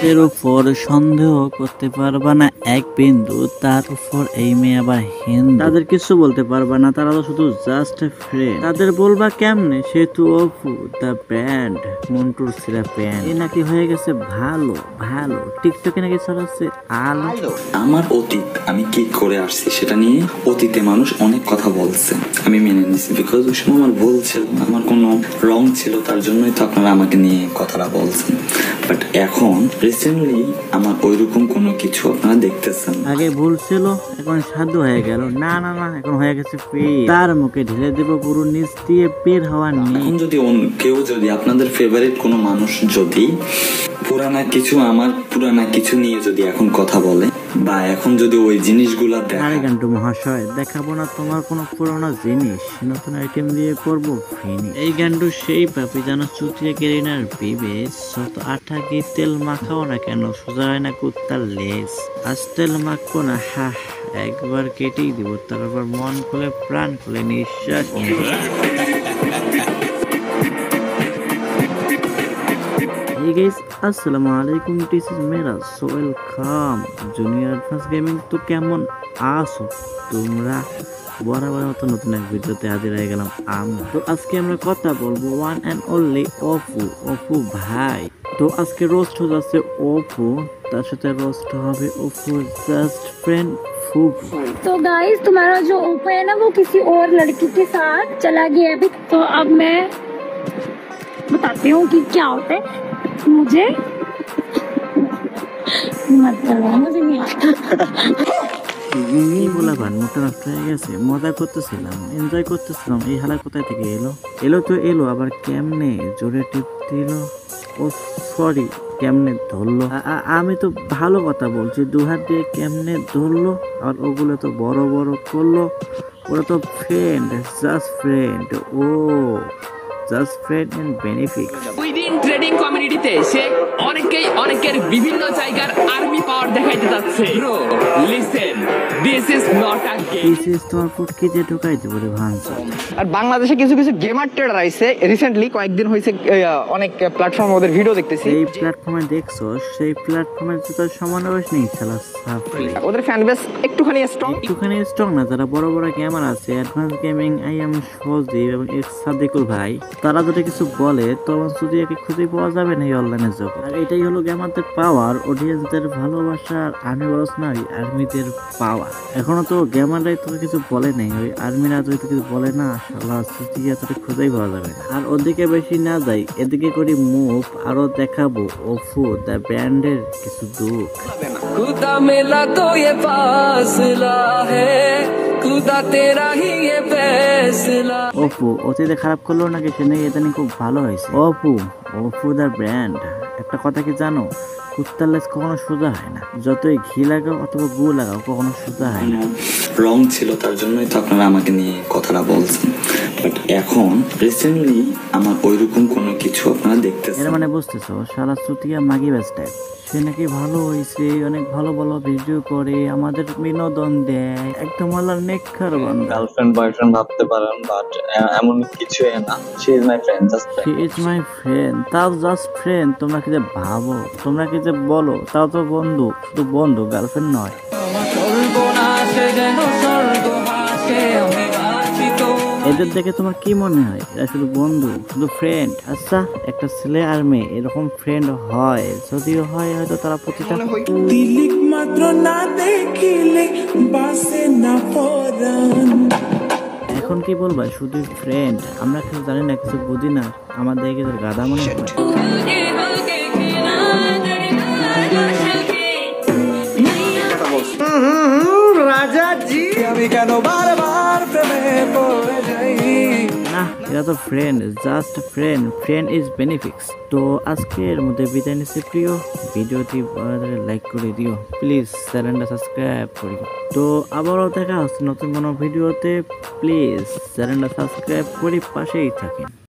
এর উপর সন্দেহ করতে পারবা না এক বিন্দু, তার উপর এই মেয়ে আবার হিন্দু। তাদের কিছু বলতে পারবা না, তারা তো শুধু জাস্ট ফ্রেন্ড। তাদের বলবা কেমনে, সে তো Apu the band, মন্টুর Sira pant. এ নাকি হয়ে গেছে ভালো ভালো, টিকটকে নাকি ছড়াচ্ছে আলো। আমার অতীত আমি কি করে আসছি সেটা নিয়ে অতীতে মানুষ অনেক কথা বলছে, আমি মেনে নিছি, বিকজ ওই সময় আমার ভুল ছিল, আমার কোনো রং ছিল, তার জন্যই তো আপনারা আমাকে নিয়ে কথাটা বলছেন। বাট এখন রিসেন্টলি আমার ওইরকম কোনো কিছু আপনারা দেখতেছেন। আগে ভুল ছিল, এখন সাধু হয়ে গেল। না না না, এখন হয়ে গেছে পেট। তার মুখে ঢেলে দেব পুরো নিচ দিয়ে বের হওয়া নেই। এখন যদি কেউ যদি আপনাদের ফেভারিট কোনো মানুষ যদি আমার পুরানা কিছু নিয়ে যদি এখন কথা বলে, বা এখন যদি ওই জিনিসগুলা দেখে। আরে গান্টু মহাশয়, দেখাবো না তোমার কোনো পুরোনো জিনিস, নতুন আইটেম দিয়ে করবো ফিনিশ। এই গান্টু সেই পাপি জানো, চুটিয়ে কেরিনার বিবেশ, শত আঠা কি তেল মাখাও না কেন, সোজা হয় না কুত্তার লেজ। আজ তেল মাখবো না, হা একবার কেটেই দিব, তারপর মন খুলে প্রাণ খুলে নিঃশ্বাস নিয়ে। Hey guys, আসসালামু আলাইকুম, this is Mera welcome junior advance gaming. তো কেমন আছো তোমরা? বরাবর মতো নতুন এক ভিডিওতে হাজির হয়ে গেলাম আমরা। তো আজকে আমরা কথা বলবো ওয়ান অ্যান্ড অনলি অপু ভাই। তো আজকে রোস্ট হয়ে যাচ্ছে অপু, তার সাথে রোস্ট হবে অপু জাস্ট फ्रेंड फूफू। तो गाइस, तुम्हारा जो ओपो है ना वो किसी और लड़की के साथ चला गया अभी। तो अब मैं बताती हूँ कि क्या होता है। मुझे मुझे नहीं आता। বলা ভান মোটা নষ্ট হয়ে গেছে, মজা করতেছিলাম, এনজয় করতেছিলাম। এই হালা কোথায় থেকে এলো তো এলো, আবার কেমনে জোরে টিপ দিল, ও সরি কেমনে ধরলো। আমি তো ভালো কথা বলছি, দুহাত দিয়ে কেমনে ধরলো, আর ওগুলো তো বড় বড় করলো। ওরা তো ফ্রেন্ড, জাস্ট ফ্রেন্ড। ও just friend and benefit. Within trading কমিউনিটিতে সে অনেকের বিভিন্ন জায়গার আর্মি পাওয়ার দেখাইতে যাচ্ছে। Bro listen, this is not a game. This is তোমার ফুটকি দিয়ে ঢুকাই দিব রে ভাঞ্চা। আর বাংলাদেশে কিছু কিছু গেমার ট্রেডার আইছে রিসেন্টলি, কয়েকদিন হইছে অনেক প্ল্যাটফর্মে ওদের ভিডিও দেখতেছি। এই প্ল্যাটফর্মে দেখছো, সেই প্ল্যাটফর্মের তো সমানবেশ নেই শালা সাফরি। ওদের ফ্যান বেস একটুখানি স্ট্রং না, যারা বড় বড় গেমার আছে, অ্যাডভান্স গেমিং, আই এম সজীব এবং এক্স সাদিকুল ভাই, তারা যদি কিছু বলে তখন সুদিয়াকে খুঁজে পাওয়া যাবে না এই অনলাইনে জগৎ। আর এটাই হলো গেমারদের পাওয়ার, অডিয়েন্সদের ভালোবাসা, আর আর্মি বস না আর্মিদের পাওয়ার। এখনো তো গেমাররাই তো কিছু বলে নেই, ওই আর্মিরা যদি কিছু বলে না, শালা সুদিয়া তোকে খুঁজেই পাওয়া যাবে না। আর ওদিকে বেশি না যাই, এদিকে করি মুভ, আরো দেখাবো অপু দ্য ব্র্যান্ডের কিছু দুঃখ। खुदा मिला तो ये फासला है, खुदा तेरा ही ये फैसला। অপু অতীতে খারাপ করলো নাকি, সে নাকি এটা নিয়ে খুব ভালো হয়েছে। Apu the brand. একটা কথা কি জানো, কুত্তার লেজ কখনো সোজা হয় না, যতই ঘি লাগাও অথবা গু লাগাও কখনো সোজা হয় না। রং ছিল, তার জন্যই তো আপনারা আমাকে নিয়ে কথাটা বলছেন। বাট এখন রিসেন্টলি আমার ওইরকম কোনো কিছু আপনারা দেখতেছেন। এর মানে বুঝতেছো, শালা চুতিয়া মাগি ব্যাচ টাইপ। সে নাকি ভালো হয়েছে, অনেক ভালো ভালো ভিডিও করে, আমাদের বিনোদন দেয়, একদম আল্লাহর নেককার বান্দা। গার্লফ্রেন্ড বয়ফ্রেন্ড ভাবতে পারেন, বাট এমন কিছু না। She is my friend, just she is my friend, তাও জাস্ট ফ্রেন্ড। তোমরা কি যে ভাবো, তোমরা কি যে বলো, তাও তো বন্ধু, শুধু বন্ধু, গার্লফ্রেন্ড নয়। এদের দেখে তোমার কি মনে হয়, এরা শুধু বন্ধু, শুধু ফ্রেন্ড? আচ্ছা, একটা ছেলে আর মেয়ে এরকম ফ্রেন্ড হয়, যদিও হয় হয়তো তারা প্রতিটা তিলিক মাত্র না দেখিলে বাসে না পরাণ। এখন কি বলবা, শুধু ফ্রেন্ড। আমরা কিছু জানি না, কিছু বুঝি না, আমাদের দেখে গাধা মনে হয়। রাজাজি, আমি কেন বারবার প্রেমে পড়ে যাই? না, এরা তো friend, just friend. Friend is benefits. তো আজকের মধ্যে বিদায় নিচ্ছি প্রিয়, ভিডিওটি লাইক করে দিও প্লিজ, চ্যানেলটা সাবস্ক্রাইব করি। তো আবারও দেখা হচ্ছে নতুন কোনো ভিডিওতে, প্লিজ চ্যানেলটা সাবস্ক্রাইব করে পাশেই থাকেন।